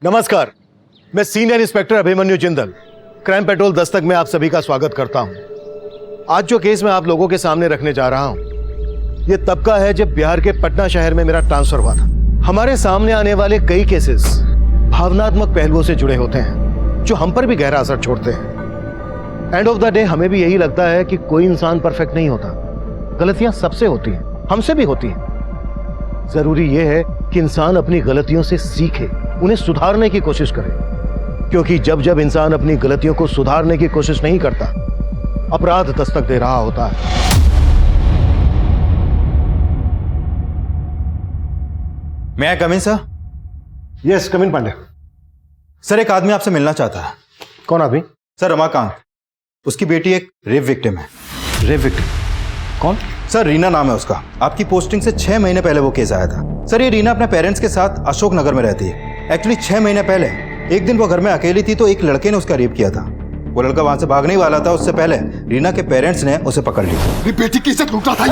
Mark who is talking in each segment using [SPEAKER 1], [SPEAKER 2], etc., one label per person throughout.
[SPEAKER 1] नमस्कार, मैं senior inspector Abhimanyu Jindal crime petrol Dastak में आप सभी का स्वागत करता हूं। आज जो केस मैं आप लोगों के सामने रखने जा रहा हूं, ये तब का है जब बिहार के पटना शहर में मेरा ट्रांसफर हुआ था। हमारे सामने आने वाले कई केसेस भावनात्मक पहलुओं से जुड़े होते हैं जो हम पर भी गहरा असर छोड़ते हैं। एंड ऑफ द डे हमें भी यही लगता है कि कोई इंसान परफेक्ट नहीं होता, गलतियां सबसे होती हैं, हमसे भी होती हैं। जरूरी यह है कि इंसान अपनी गलतियों से सीखे, उन्हें सुधारने की कोशिश करे, क्योंकि जब जब इंसान अपनी गलतियों को सुधारने की कोशिश नहीं करता, अपराध दस्तक दे रहा होता है।
[SPEAKER 2] मैं आई कम इन सर?
[SPEAKER 1] यस, कम इन पांडे।
[SPEAKER 2] सर, एक आदमी आपसे मिलना चाहता है।
[SPEAKER 1] कौन आदमी?
[SPEAKER 2] सर, रमाकांत। उसकी बेटी एक रेप विक्टिम है।
[SPEAKER 1] Rape victim? कौन?
[SPEAKER 2] सर, रीना नाम है उसका। आपकी पोस्टिंग से 6 महीने पहले वो केस आया था। सर, ये रीना अपने पेरेंट्स के साथ अशोक नगर में रहती है। एक्चुअली 6 महीने पहले एक दिन वो घर में अकेली थी तो एक लड़के ने उसका रेप किया था। वो लड़का वहां से भागने ही वाला था, उससे पहले रीना के पेरेंट्स ने उसे पकड़ लिया।
[SPEAKER 3] मेरी बेटी की इज्जत लूटा था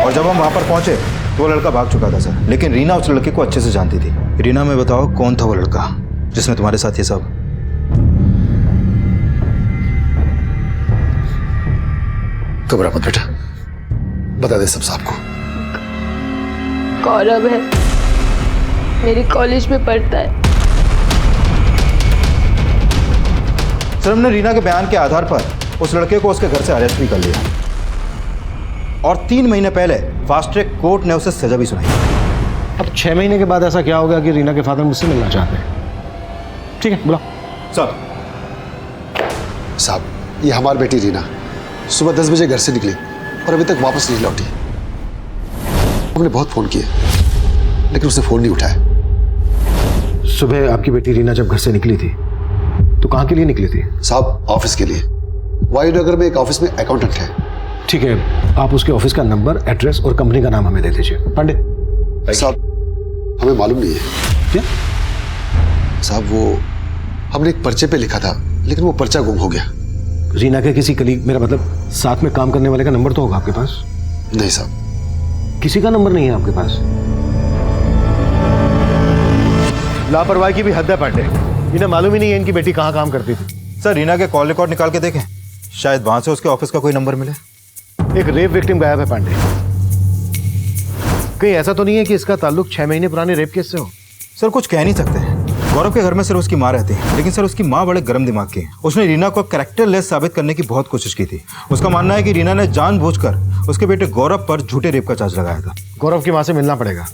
[SPEAKER 2] और जब हम वहां पर पहुंचे तो वो लड़का भाग चुका था सर, लेकिन रीना उस लड़के को अच्छे से जानती थी। रीना, मैं बताओ कौन था वो लड़का जिसने तुम्हारे साथ ये सब?
[SPEAKER 3] घबरा मत बेटा, बता दे सब साहब को।
[SPEAKER 4] गौरव है, मेरे कॉलेज में पढ़ता है।
[SPEAKER 2] सर, हमने रीना के बयान के आधार पर उस लड़के को उसके घर से अरेस्ट भी कर लिया और 3 महीने पहले फास्ट ट्रैक कोर्ट ने उसे सजा भी सुनाई।
[SPEAKER 1] अब 6 महीने के बाद ऐसा क्या होगा कि रीना के फादर मुझसे मिलना चाहते हैं? ठीक है, बुलाओ।
[SPEAKER 3] साहब, ये हमारी बेटी रीना सुबह 10 बजे घर से निकली और अभी तक वापस नहीं लौटी। हमने बहुत फोन किए लेकिन उसने फोन नहीं उठाया।
[SPEAKER 1] सुबह आपकी बेटी रीना जब घर से निकली थी तो कहाँ के लिए निकली थी?
[SPEAKER 3] साहब, ऑफिस के लिए। वायुनगर में एक ऑफिस में अकाउंटेंट है।
[SPEAKER 1] ठीक है, आप उसके ऑफिस का नंबर, एड्रेस और कंपनी का नाम हमें दे दीजिए। पांडे
[SPEAKER 3] साहब, हमें मालूम नहीं है।
[SPEAKER 1] क्या?
[SPEAKER 3] साहब, वो हमने एक पर्चे पे लिखा था लेकिन वो पर्चा गुम हो गया।
[SPEAKER 1] रीना के किसी कलीग, मेरा मतलब साथ में काम करने वाले का नंबर तो होगा आपके पास?
[SPEAKER 3] नहीं साहब,
[SPEAKER 1] किसी का नंबर नहीं है आपके पास? लापरवाही की भी हद है पांडे। इन्हें मालूम ही नहीं है इनकी बेटी कहाँ काम करती थी।
[SPEAKER 2] सर, रीना के कॉल रिकॉर्ड निकाल के देखें, शायद वहां से उसके ऑफिस का कोई नंबर मिले।
[SPEAKER 1] एक रेप विक्टिम गायब है पांडे। कहीं ऐसा तो नहीं है कि इसका ताल्लुक 6 महीने पुराने रेप केस से हो?
[SPEAKER 2] सर, कुछ कह नहीं सकते। गौरव के घर में सिर्फ उसकी माँ रहती है, लेकिन सर उसकी माँ बड़े गर्म दिमाग की है। उसने रीना को कैरेक्टरलेस साबित करने की बहुत कोशिश की थी। उसका मानना है कि रीना ने जानबूझकर उसके बेटे गौरव पर झूठे रेप का चार्ज लगाया था।
[SPEAKER 1] गौरव की माँ से मिलना पड़ेगा।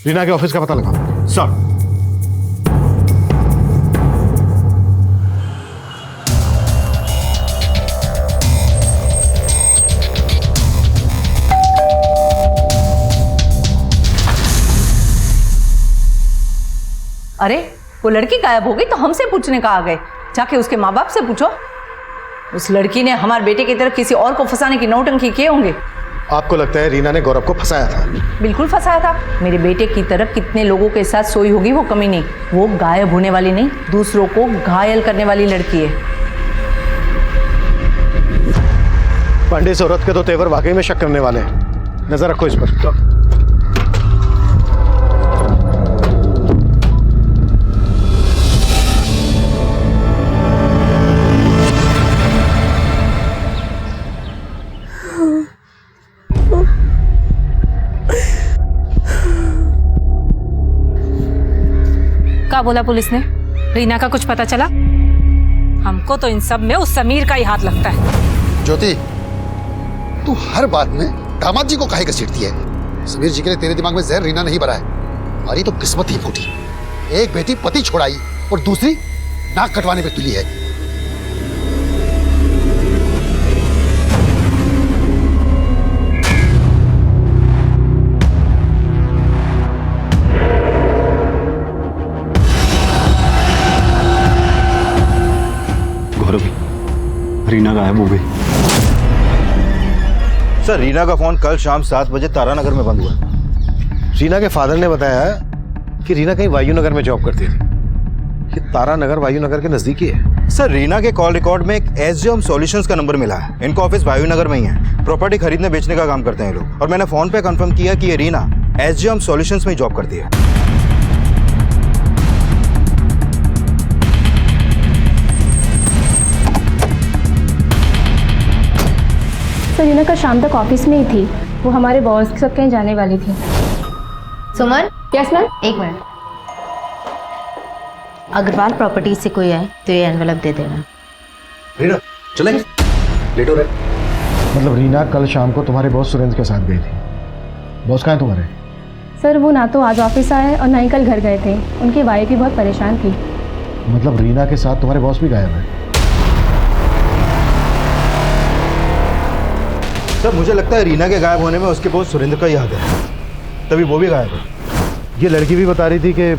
[SPEAKER 1] रीना के ऑफिस का पता लगाओ।
[SPEAKER 2] सर,
[SPEAKER 5] अरे, वो लड़की गायब हो गई तो हमसे पूछने का आ गए। जाके उसके माँ बाप से पूछो। उस लड़की ने हमारे बेटे की तरफ किसी और को फंसाने की नौटंकी किए होंगे।
[SPEAKER 1] आपको लगता है रीना ने गौरव को फंसाया था?
[SPEAKER 5] बिल्कुल फंसाया था। मेरे बेटे की तरफ कितने लोगों के साथ सोई होगी वो कमी नहीं। वो गायब होने वाली नहीं, दूसरों को घायल करने वाली लड़की है।
[SPEAKER 1] पांडे, इस औरत के तो तेवर वाकई में शक करने वाले हैं। नजर रखो इस पर।
[SPEAKER 6] क्या बोला पुलिस ने? रीना का कुछ पता चला? हमको तो इन सब में उस समीर का ही हाथ लगता है।
[SPEAKER 3] ज्योति, तू हर बात में दामाद जी को काहे घसीटती है? समीर जी के लिए तेरे दिमाग में जहर रीना नहीं भरा है। हमारी तो किस्मत ही फूटी। एक बेटी पति छोड़ाई और दूसरी नाक कटवाने पे तुली है।
[SPEAKER 1] रीना गायब हो गई।
[SPEAKER 2] सर, रीना का फोन कल शाम 7 बजे तारानगर में बंद हुआ।
[SPEAKER 1] रीना के फादर ने बताया कि रीना कहीं वायुनगर में जॉब करती थी। ये तारानगर वायुनगर के नजदीक ही है।
[SPEAKER 2] सर, रीना के कॉल रिकॉर्ड में एक एसजेएम सॉल्यूशंस का नंबर मिला है। इनका ऑफिस वायुनगर में ही है। प्रॉपर्टी खरीदने बेचने का काम करते हैं लोग। और मैंने फोन पे कंफर्म किया कि ये रीना SG होम सॉल्यूशंस में जॉब करती है।
[SPEAKER 7] सर रीना का शाम तक ऑफिस में ही थी, वो हमारे बॉस के साथ कहीं जाने वाली थी।
[SPEAKER 8] सुमन,
[SPEAKER 7] यस मैम।
[SPEAKER 8] एक मिनट। अग्रवाल प्रॉपर्टी से कोई आए तो ये एनवेलप दे देना।
[SPEAKER 1] रीना चलेंगे, लेट हो रहे। मतलब रीना कल शाम को तुम्हारे बॉस सुरेंद्र के साथ गई थी। बॉस कहाँ है तुम्हारे?
[SPEAKER 7] सर वो ना तो आज ऑफिस आए और ना ही कल घर गए थे, उनकी वाइफ भी बहुत परेशान थी।
[SPEAKER 1] मतलब रीना के साथ तुम्हारे बॉस भी गायब है?
[SPEAKER 2] सर मुझे लगता है रीना के गायब होने में उसके बॉस सुरेंद्र का ही हाथ है, तभी वो भी गायब है।
[SPEAKER 1] ये लड़की भी बता रही थी कि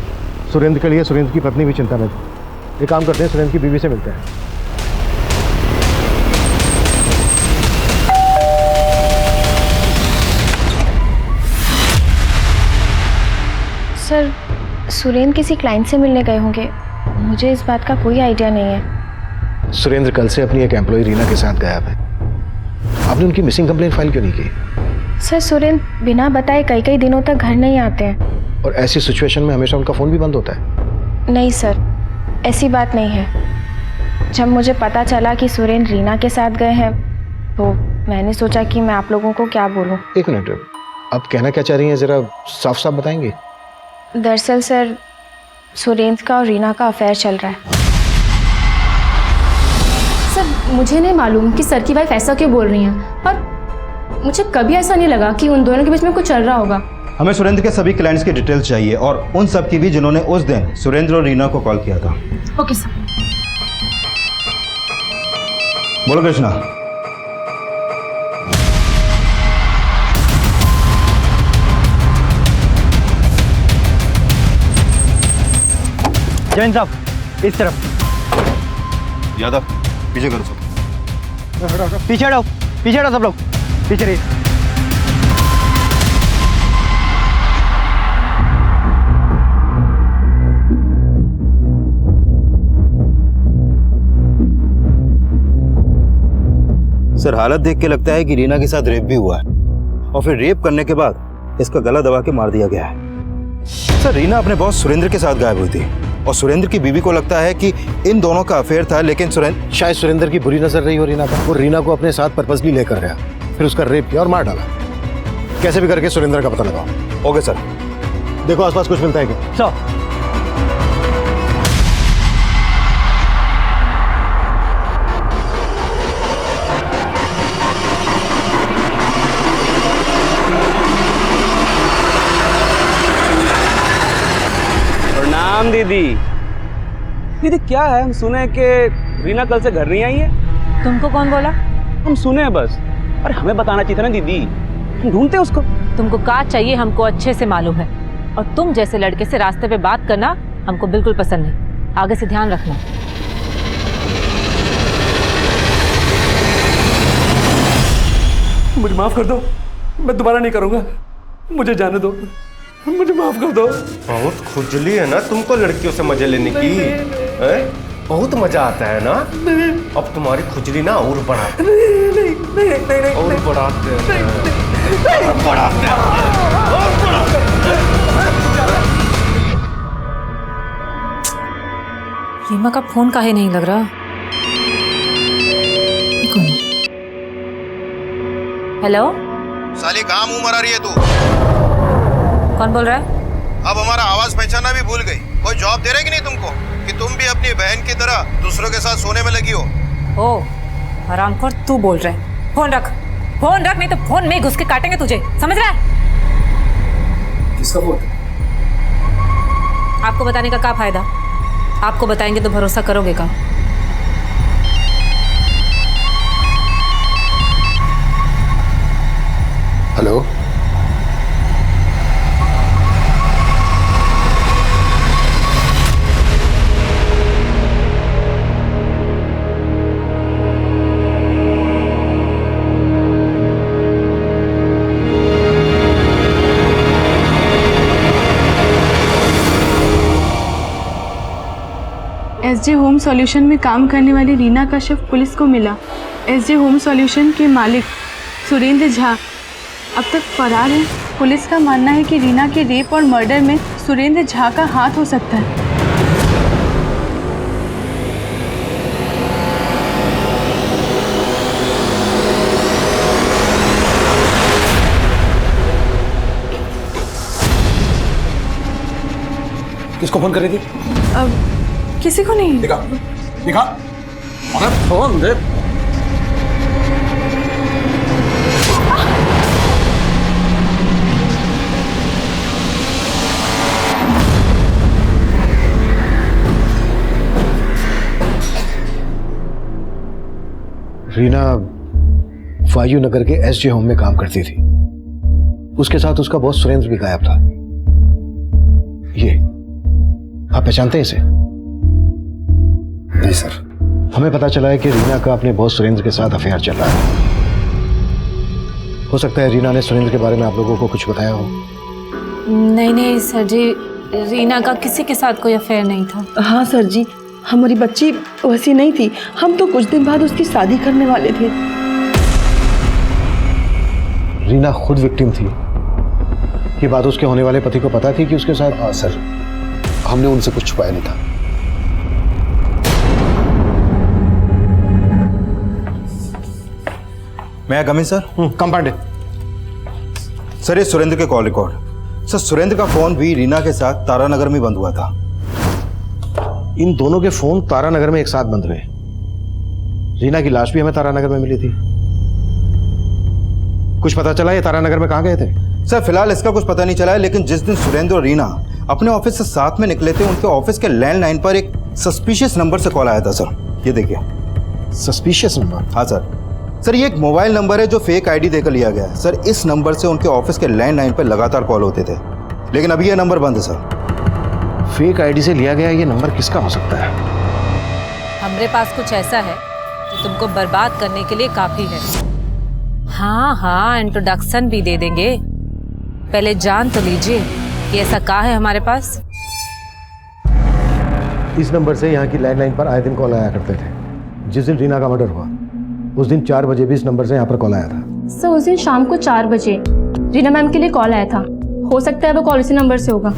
[SPEAKER 1] सुरेंद्र के लिए सुरेंद्र की पत्नी भी चिंता में थी। एक काम करते हैं, सुरेंद्र की बीवी से मिलते हैं।
[SPEAKER 7] सर सुरेंद्र किसी क्लाइंट से मिलने गए होंगे, मुझे इस बात का कोई आइडिया नहीं है।
[SPEAKER 1] सुरेंद्र कल से अपनी एक एम्प्लॉय रीना के साथ गायब है। आपने उनकी मिसिंग कंप्लेंट फाइल क्यों नहीं की?
[SPEAKER 7] सर सुरेंद्र बिना बताए कई कई दिनों तक घर नहीं आते हैं।
[SPEAKER 1] और ऐसी सिचुएशन में हमेशा उनका फ़ोन भी बंद होता है।
[SPEAKER 7] नहीं सर, ऐसी बात नहीं है। जब मुझे पता चला कि सुरेंद्र रीना के साथ गए हैं तो मैंने सोचा कि मैं आप लोगों को क्या बोलूं।
[SPEAKER 1] एक मिनट, आप कहना क्या चाह रही हैं, ज़रा साफ साफ बताएंगे?
[SPEAKER 7] दरअसल सर सुरेंद्र का और रीना का अफेयर चल रहा है। सर मुझे नहीं मालूम कि सर की वाइफ ऐसा क्यों बोल रही हैं, पर मुझे कभी ऐसा नहीं लगा कि उन दोनों के बीच में कुछ चल रहा होगा।
[SPEAKER 2] हमें सुरेंद्र के सभी क्लाइंट्स की डिटेल्स चाहिए और उन सब की भी जिन्होंने उस दिन सुरेंद्र और रीना को कॉल किया था।
[SPEAKER 7] Okay sir.
[SPEAKER 2] बोलो कृष्णा।
[SPEAKER 9] जैन साहब इस तरफ।
[SPEAKER 2] यादव पीछे करो सब।
[SPEAKER 9] पीछे हटो, पीछे हटो सब लोग, पीछे रहिए।
[SPEAKER 2] सर हालत देख के लगता है कि रीना के साथ रेप भी हुआ है और फिर रेप करने के बाद इसका गला दबा के मार दिया गया है। सर रीना अपने बॉस सुरेंद्र के साथ गायब हुई थी और सुरेंद्र की बीवी को लगता है कि इन दोनों का अफेयर था, लेकिन
[SPEAKER 1] शायद सुरेंद्र की बुरी नजर रही हो रीना पर। वो रीना को अपने साथ पर्पसली लेकर गया, फिर उसका रेप किया और मार डाला। कैसे भी करके सुरेंद्र का पता लगाओ।
[SPEAKER 2] Okay sir.
[SPEAKER 1] देखो आसपास कुछ मिलता है क्या?
[SPEAKER 9] सर
[SPEAKER 10] प्रणाम दीदी। दीदी क्या है, हम सुने कि रीना कल से घर नहीं आई है।
[SPEAKER 6] तुमको कौन बोला?
[SPEAKER 10] हम सुने हैं बस। अरे हमें बताना चाहिए था ना दीदी, हम ढूंढते हैं उसको।
[SPEAKER 6] तुमको का चाहिए हमको अच्छे से मालूम है, और तुम जैसे लड़के से रास्ते पे बात करना हमको बिल्कुल पसंद नहीं। आगे से ध्यान रखना।
[SPEAKER 10] मुझे माफ कर दो, मैं दोबारा नहीं करूंगा, मुझे जाने दो, मुझे माफ कर दो।
[SPEAKER 11] बहुत खुजली है ना तुमको लड़कियों से मजे लेने की, हैं? बहुत मजा आता है ना। अब तुम्हारी खुजली ना और बढ़ाते हैं, और बढ़ाते हैं, और बढ़ाते हैं, और बढ़ाते हैं।
[SPEAKER 6] रीमा का फोन काहे नहीं लग रहा? हेलो
[SPEAKER 2] साली कहाँ मुंह मरा रही है तू?
[SPEAKER 6] कौन बोल रहा है?
[SPEAKER 2] अब हमारा आवाज पहचाना भी भूल गई। कोई जॉब दे रही कि नहीं तुमको कि तुम भी अपनी बहन की तरह दूसरों के साथ सोने में लगी हो?
[SPEAKER 6] ओ हरामखोर, तू बोल रहा है? फोन रख, फोन रख, नहीं तो फोन में ही घुस के काटेंगे तुझे, समझ रहा है?
[SPEAKER 10] किसका फोन?
[SPEAKER 6] आपको बताने का क्या फायदा? आपको बताएंगे तो भरोसा करोगे का?
[SPEAKER 3] हेलो,
[SPEAKER 7] एसजे होम सॉल्यूशन में काम करने वाली रीना का शव पुलिस को मिला। एसजे होम सॉल्यूशन के मालिक सुरेंद्र झा अब तक फरार हैं
[SPEAKER 4] पुलिस का मानना है कि रीना के रेप और मर्डर में सुरेंद्र झा का हाथ हो सकता है।
[SPEAKER 12] किसको फोन कर रही थी?
[SPEAKER 4] किसी को नहीं।
[SPEAKER 12] दिखा दिखा, अरे फोन दे।
[SPEAKER 1] रीना वायु नगर के एसजे होम में काम करती थी। उसके साथ उसका बॉस सुरेंद्र भी गायब था। ये आप पहचानते हैं इसे?
[SPEAKER 12] नहीं सर।
[SPEAKER 1] हमें पता चला है कि रीना का अपने बॉस सुरेंद्र के साथ अफेयर चल रहा है। हो सकता है रीना ने सुरेंद्र के बारे में आप लोगों को कुछ बताया हो।
[SPEAKER 6] नहीं नहीं सर जी, रीना का किसी के साथ कोई अफेयर नहीं था।
[SPEAKER 4] हाँ सर जी, हमारी बच्ची वैसी नहीं थी। हम तो कुछ दिन बाद उसकी शादी करने वाले थे।
[SPEAKER 1] रीना खुद विक्टिम थी। ये बात उसके होने वाले पति को पता थी कि उसके साथ?
[SPEAKER 12] हाँ सर, हमने उनसे कुछ छुपाया नहीं था।
[SPEAKER 2] मैं कम इन सर?
[SPEAKER 1] कम पांडे।
[SPEAKER 2] सर ये सुरेंद्र के कॉल रिकॉर्ड। सर सुरेंद्र का फोन भी रीना के साथ तारानगर में बंद हुआ था।
[SPEAKER 1] इन दोनों के फोन तारानगर में एक साथ बंद हुए। रीना की लाश भी हमें तारानगर में मिली थी। कुछ पता चला ये तारानगर में कहाँ गए थे?
[SPEAKER 2] सर फिलहाल इसका कुछ पता नहीं चला है, लेकिन जिस दिन सुरेंद्र और रीना अपने ऑफिस से साथ में निकले थे, उनके ऑफिस के लैंडलाइन पर एक सस्पिशियस नंबर से कॉल आया था सर। ये देखिए।
[SPEAKER 1] Suspicious number?
[SPEAKER 2] हाँ सर। सर ये एक मोबाइल नंबर है जो फेक आईडी देकर लिया गया है। सर इस नंबर से उनके ऑफिस के लैंडलाइन पर लगातार कॉल होते थे, लेकिन अभी यह नंबर बंद है सर।
[SPEAKER 1] फेक आईडी से लिया गया ये नंबर किसका हो सकता है?
[SPEAKER 6] हमारे पास कुछ ऐसा है जो तुमको बर्बाद करने के लिए काफी है। हाँ हाँ, इंट्रोडक्शन भी दे देंगे। पहले जान तो लीजिए कि ऐसा कहाँ है हमारे पास।
[SPEAKER 1] इस नंबर से यहाँ की लैंडलाइन पर आए दिन कॉल आया करते थे। जिस दिन रीना का मर्डर हुआ उस दिन 4 बजे भी इस नंबर से यहाँ पर कॉल आया था।
[SPEAKER 7] सर उस दिन शाम को 4 बजे रीना मैम के लिए कॉल आया था। हो सकता है वो कॉल इसी नंबर से होगा।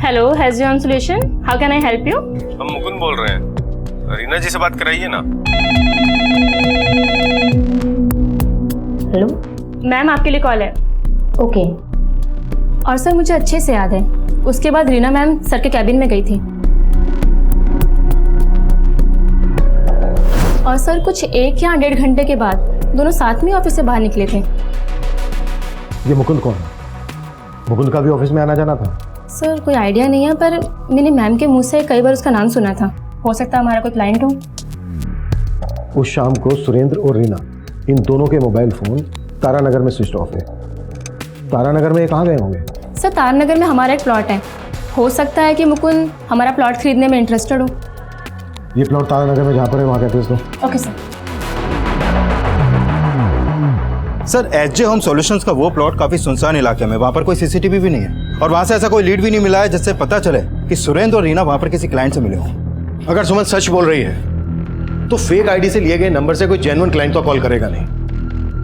[SPEAKER 7] Hello, HJ solution, how can I help you?
[SPEAKER 11] हम मुकुंद बोल रहे हैं। रीना जी से बात कराइए ना।
[SPEAKER 7] हेलो मैम, आपके लिए कॉल है। ओके। और सर मुझे अच्छे से याद है, उसके बाद रीना मैम सर के कैबिन में गई थी और सर कुछ 1 या 1.5 घंटे के बाद दोनों साथ में ऑफिस से बाहर निकले थे।
[SPEAKER 1] ये मुकुंद कौन है? मुकुंद का भी ऑफिस में आना जाना था?
[SPEAKER 7] सर कोई आइडिया नहीं है, पर मैंने मैम के मुंह से कई बार उसका नाम सुना था। हो सकता है हमारा कोई क्लाइंट हो।
[SPEAKER 1] उस शाम को सुरेंद्र और रीना इन दोनों के मोबाइल फोन तारानगर में स्विच ऑफ है। तारानगर में ये कहाँ गए होंगे?
[SPEAKER 7] सर तारानगर में हमारा एक प्लॉट है। हो सकता है कि मुकुंद हमारा प्लॉट खरीदने में इंटरेस्टेड हो।
[SPEAKER 1] ये प्लॉट तारानगर में जहाँ पर है वहाँ का एड्रेस दो।
[SPEAKER 7] Okay sir.
[SPEAKER 2] Sir HJ home solutions का वो प्लॉट काफी सुनसान इलाके में, वहाँ पर कोई CCTV भी नहीं है और वहाँ से ऐसा कोई लीड भी नहीं मिला है जिससे पता चले कि सुरेंद्र और रीना वहाँ पर किसी क्लाइंट से मिले हों।
[SPEAKER 1] अगर सुमन सच बोल रही है तो फेक आईडी से लिए गए नंबर से कोई जेन्युइन क्लाइंट तो कॉल करेगा नहीं।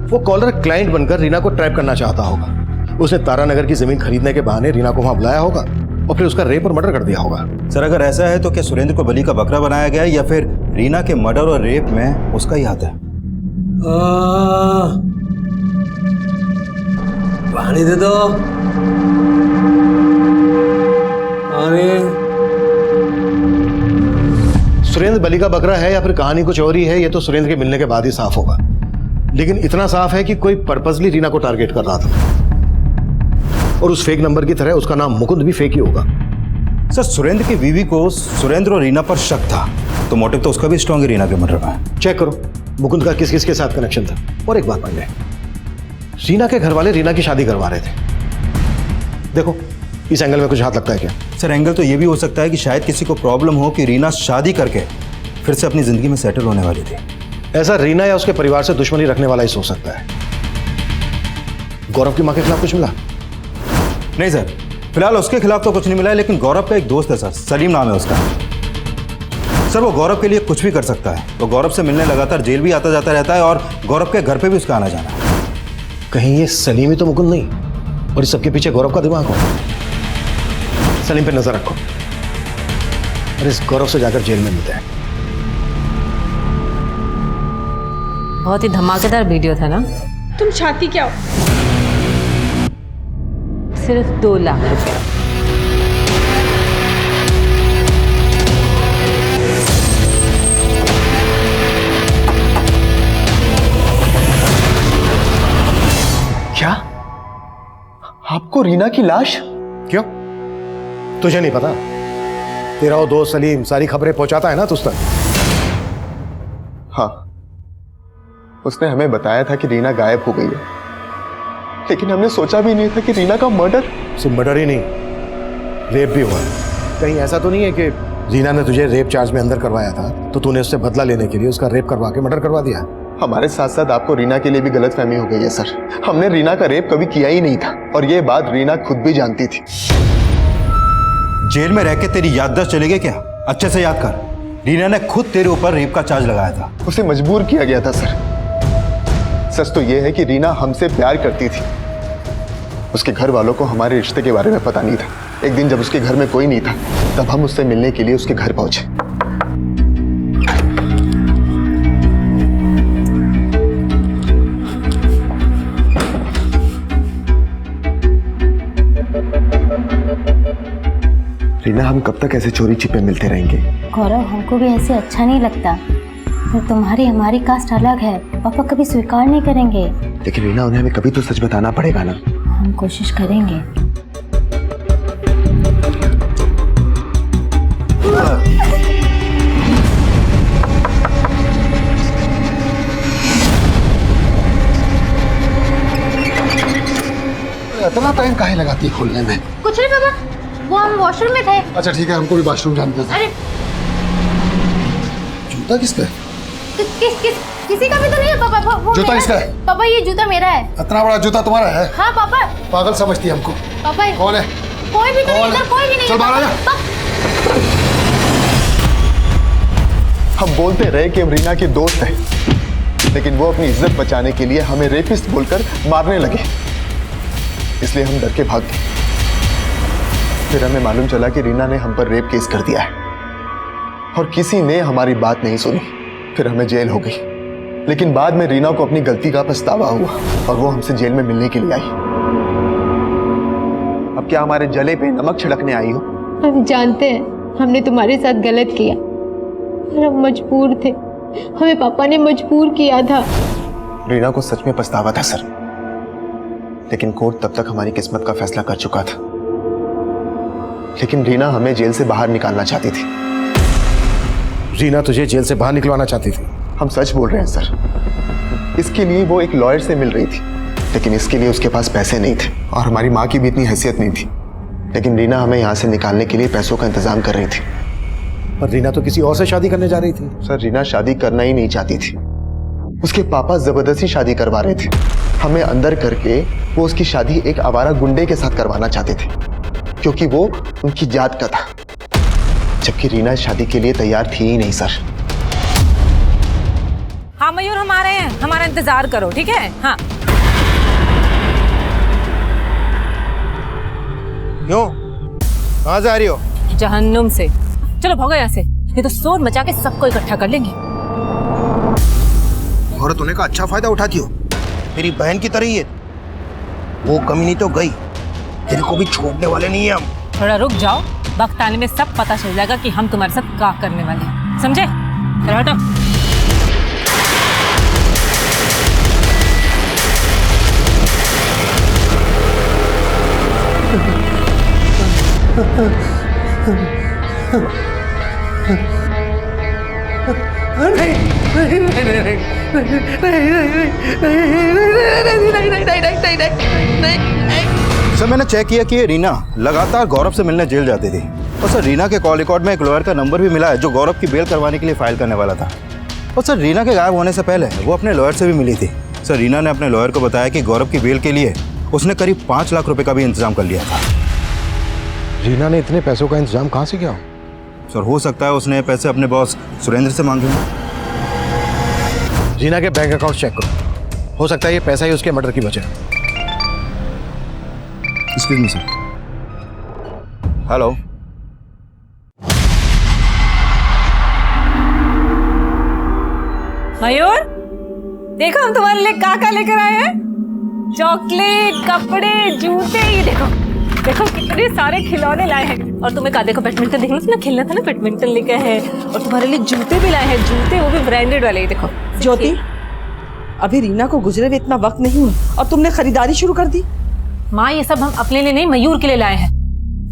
[SPEAKER 1] वो कॉलर क्लाइंट बनकर रीना को ट्रैप करना चाहता होगा। उसने तारानगर की जमीन खरीदने के बहाने रीना को वहां बुलाया होगा और फिर उसका रेप और मर्डर कर दिया होगा।
[SPEAKER 2] सर अगर ऐसा है तो क्या सुरेंद्र को बलि का बकरा बनाया गया है या फिर रीना के मर्डर और रेप में उसका ही हाथ है?
[SPEAKER 12] पानी दे दो।
[SPEAKER 1] सुरेंद्र बलि का बकरा है या फिर कहानी कुछ और ही है, ये तो सुरेंद्र के मिलने के बाद ही साफ होगा। लेकिन इतना साफ है कि कोई पर्पसली रीना को टारगेट कर रहा था और उस फेक नंबर की तरह उसका नाम मुकुंद भी फेक ही होगा।
[SPEAKER 2] सर सुरेंद्र की बीवी को सुरेंद्र और रीना पर शक था, तो मोटिव तो उसका भी स्ट्रॉन्ग है रीना के मर्डर में।
[SPEAKER 1] चेक करो मुकुंद का किस किस के साथ कनेक्शन था। और एक बात पांडे, रीना के घर वाले रीना की शादी करवा रहे थे। देखो इस एंगल में कुछ हाथ लगता है क्या?
[SPEAKER 2] सर एंगल तो ये भी हो सकता है कि शायद किसी को प्रॉब्लम हो कि रीना शादी करके फिर से अपनी जिंदगी में सेटल होने वाली थी।
[SPEAKER 1] ऐसा रीना या उसके परिवार से दुश्मनी रखने वाला ही सोच सकता है। गौरव की मां के खिलाफ कुछ मिला?
[SPEAKER 2] नहीं सर, फिलहाल उसके खिलाफ तो कुछ नहीं मिला है, लेकिन गौरव का एक दोस्त है सर, सलीम नाम है उसका। सर वो गौरव के लिए कुछ भी कर सकता है। वो गौरव से मिलने लगातार जेल भी आता जाता रहता है और गौरव के घर पे भी उसका आना जाना है।
[SPEAKER 1] कहीं ये सलीम ही तो मुकुंद नहीं और इस सबके पीछे गौरव का दिमाग हो। सलीम पे नजर रखो और इस गौरव से जाकर जेल में मिलते हैं।
[SPEAKER 6] बहुत ही धमाकेदार वीडियो था ना।
[SPEAKER 7] तुम चाहती क्या हो?
[SPEAKER 6] सिर्फ 2 लाख रुपए।
[SPEAKER 1] क्या? आपको रीना की लाश? क्यों? तुझे नहीं पता? तेरा वो दोस्त सलीम सारी खबरें पहुंचाता है ना तुझ तक।
[SPEAKER 13] हाँ, उसने हमें बताया था कि रीना गायब हो गई है, लेकिन हमने सोचा भी नहीं था कि रीना का मर्डर।
[SPEAKER 1] सिर्फ मर्डर ही नहीं, रेप भी हुआ। कहीं ऐसा तो नहीं है कि रीना ने तुझे रेप चार्ज में अंदर करवाया था तो तूने उससे बदला लेने के लिए उसका रेप करवा के मर्डर करवा दिया?
[SPEAKER 13] हमारे साथ साथ आपको रीना के लिए भी गलतफहमी हो गई है सर। हमने रीना का रेप कभी किया ही नहीं था और ये बात रीना खुद भी जानती थी।
[SPEAKER 2] जेल में रह के तेरी याददाश्त चली गई क्या? अच्छे से याद कर, रीना ने खुद तेरे ऊपर रेप का चार्ज लगाया था।
[SPEAKER 13] उसे मजबूर किया गया था सर। सच तो यह है कि रीना हमसे प्यार करती थी। उसके घर वालों को हमारे रिश्ते के बारे में पता नहीं था। एक दिन जब उसके घर में कोई नहीं था तब हम उससे मिलने के लिए उसके घर पहुंचे। रीना, हम कब तक ऐसे चोरी छिपे मिलते रहेंगे?
[SPEAKER 8] गौरव, हमको भी ऐसे अच्छा नहीं लगता। तो तुम्हारी हमारी कास्ट अलग है, पापा कभी स्वीकार नहीं करेंगे।
[SPEAKER 13] लेकिन रीना, उन्हें हमें कभी तो सच बताना पड़ेगा ना।
[SPEAKER 8] हम कोशिश करेंगे।
[SPEAKER 3] इतना टाइम काहे लगाती है खोलने में?
[SPEAKER 8] कुछ नहीं पापा, वो हम वॉशरूम में थे।
[SPEAKER 3] अच्छा ठीक है, हमको भी वॉशरूम जाना था।
[SPEAKER 8] अरे
[SPEAKER 3] जूता किस पे?
[SPEAKER 8] किसी का भी तो नहीं है पापा। वो
[SPEAKER 3] जूता
[SPEAKER 8] मेरा
[SPEAKER 3] किसका
[SPEAKER 8] है?
[SPEAKER 3] है?
[SPEAKER 8] पापा ये जूता मेरा है।
[SPEAKER 3] इतना बड़ा जूता तुम्हारा है?
[SPEAKER 8] हाँ पापा।
[SPEAKER 3] पागल समझती है हमको।
[SPEAKER 8] पापा
[SPEAKER 3] कौन है?
[SPEAKER 8] कोई भी तो नहीं, इधर कोई भी नहीं।
[SPEAKER 3] चल बाहर आ जा।
[SPEAKER 13] हम बोलते रहे कि हम रीना के दोस्त हैं, लेकिन वो अपनी इज्जत बचाने के लिए हमें रेपिस्ट बोलकर मारने लगे। इसलिए हम डर के भाग गए। फिर हमें मालूम चला कि रीना ने हम पर रेप केस कर दिया है और किसी ने हमारी बात नहीं सुनी। फिर हमें जेल हो गई, लेकिन बाद में रीना को अपनी गलती का पछतावा हुआ और वो हमसे जेल में मिलने के लिए आई। अब क्या हमारे जले पे नमक छिड़कने आई हो?
[SPEAKER 14] हम जानते हैं हमने तुम्हारे साथ गलत किया और हम मजबूर थे। हमें पापा ने मजबूर किया था।
[SPEAKER 13] रीना को सच में पछतावा था सर, लेकिन कोर्ट तब तक हमारी किस्मत का फैसला कर चुका था। लेकिन रीना हमें जेल से बाहर निकालना चाहती थी।
[SPEAKER 1] रीना तुझे जेल से बाहर निकलवाना चाहती थी?
[SPEAKER 13] हम सच बोल रहे हैं सर। इसके लिए वो एक लॉयर से मिल रही थी, लेकिन इसके लिए उसके पास पैसे नहीं थे और हमारी माँ की भी इतनी हैसियत नहीं थी। लेकिन रीना हमें यहाँ से निकालने के लिए पैसों का इंतजाम कर रही थी।
[SPEAKER 1] पर रीना तो किसी और से शादी करने जा रही थी।
[SPEAKER 13] सर, रीना शादी करना ही नहीं चाहती थी। उसके पापा जबरदस्ती शादी करवा रहे थे। हमें अंदर करके वो उसकी शादी एक आवारा गुंडे के साथ करवाना चाहते थे, क्योंकि वो उनकी जात का था, जबकि रीना इस शादी के लिए तैयार थी ही नहीं सर।
[SPEAKER 6] हाँ मयूर, हम आ रहे हैं, हमारा इंतजार करो, ठीक है? हाँ।
[SPEAKER 1] क्यों? कहाँ से आ रही हो?
[SPEAKER 6] जहन्नुम से। चलो भागो यहाँ से, ये तो शोर मचा के सबको इकट्ठा कर लेंगे।
[SPEAKER 15] औरत होने का अच्छा फायदा उठाती हो, मेरी बहन की तरह ही है। वो कमी तो गई, तेरे को भी छोड़ने वाले नहीं है हम।
[SPEAKER 6] थोड़ा रुक जाओ, वक्त आने में सब पता चल जाएगा कि हम तुम्हारे साथ क्या करने वाले हैं, समझे? चलो हटो।
[SPEAKER 2] सर, मैंने चेक किया कि रीना लगातार गौरव से मिलने जेल जाती थी और सर रीना के कॉल रिकॉर्ड में एक लॉयर का नंबर भी मिला है जो गौरव की बेल करवाने के लिए फाइल करने वाला था। और सर रीना के गायब होने से पहले वो अपने लॉयर से भी मिली थी। सर, रीना ने अपने लॉयर को बताया कि गौरव की बेल के लिए उसने करीब 5 लाख रुपए का भी इंतजाम कर लिया था।
[SPEAKER 1] रीना ने इतने पैसों का इंतजाम कहाँ से किया?
[SPEAKER 2] सर, हो सकता है उसने पैसे अपने बॉस सुरेंद्र से मांगे हों।
[SPEAKER 1] रीना के बैंक अकाउंट चेक करो, हो सकता है ये पैसा ही उसके मर्डर की वजह है।
[SPEAKER 2] Excuse me sir. हेलो।
[SPEAKER 6] मयूर, देखो हम तुम्हारे लिए क्या लेकर आए हैं। चॉकलेट, कपड़े, जूते, ये देखो देखो कितने सारे खिलौने लाए हैं। और तुम्हें कहा, देखो बैडमिंटन देखना था ना, खेलना था ना, बैडमिंटन लेके आए हैं। और तुम्हारे लिए जूते भी लाए हैं, जूते वो भी ब्रांडेड वाले। देखो
[SPEAKER 4] ज्योति, अभी रीना को गुजरे हुए इतना वक्त नहीं हुआ और तुमने खरीदारी शुरू कर दी।
[SPEAKER 6] माँ, ये सब हम अपने लिए नहीं, मयूर के लिए लाए हैं।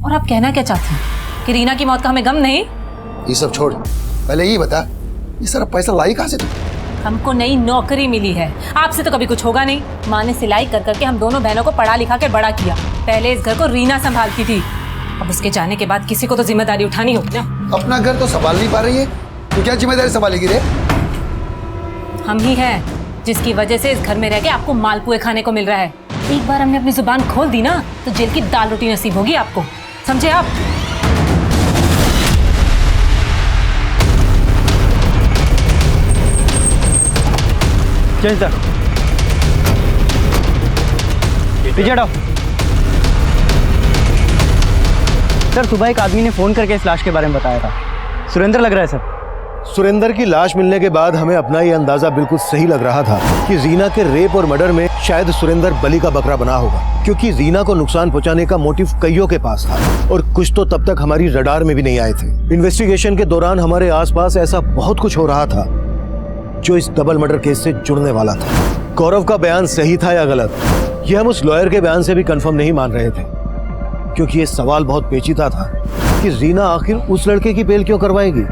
[SPEAKER 6] और आप कहना क्या चाहती हैं कि रीना की मौत का हमें गम नहीं?
[SPEAKER 3] ये सब छोड़, पहले ये बता, ये सारा पैसा लाई कहाँ से तू?
[SPEAKER 6] हमको नई नौकरी मिली है, आपसे तो कभी कुछ होगा नहीं। माँ ने सिलाई कर करके हम दोनों बहनों को पढ़ा लिखा के बड़ा किया। पहले इस घर को रीना संभालती थी, अब उसके जाने के बाद किसी को तो जिम्मेदारी उठानी होगी ना।
[SPEAKER 3] अपना घर तो संभाल नहीं पा रही है, तो क्या जिम्मेदारी संभालेगी रे?
[SPEAKER 6] हम ही हैं जिसकी वजह से इस घर में रह के आपको मालपुए खाने को मिल रहा है। एक बार हमने अपनी जुबान खोल दी ना, तो जेल की दाल रोटी नसीब होगी आपको, समझे आप?
[SPEAKER 9] चल सर, पीछे हटो। सर, सुबह एक आदमी ने फोन करके इस लाश के बारे में बताया था। सुरेंद्र लग रहा है सर।
[SPEAKER 1] सुरेंद्र की लाश मिलने के बाद हमें अपना ये अंदाजा बिल्कुल सही लग रहा था कि रीना के रेप और मर्डर में शायद सुरेंद्र बलि का बकरा बना होगा, क्योंकि रीना को नुकसान पहुंचाने का मोटिव कईयों के पास था और कुछ तो तब तक हमारी रडार में भी नहीं आए थे। इन्वेस्टिगेशन के दौरान हमारे आसपास ऐसा बहुत कुछ हो रहा था जो इस डबल मर्डर केस से जुड़ने वाला था। गौरव का बयान सही था या गलत, ये हम उस लॉयर के बयान से भी कंफर्म नहीं मान रहे थे, क्योंकि ये सवाल बहुत पेचीदा था कि रीना आखिर उस लड़के की बेल क्यों करवाएगी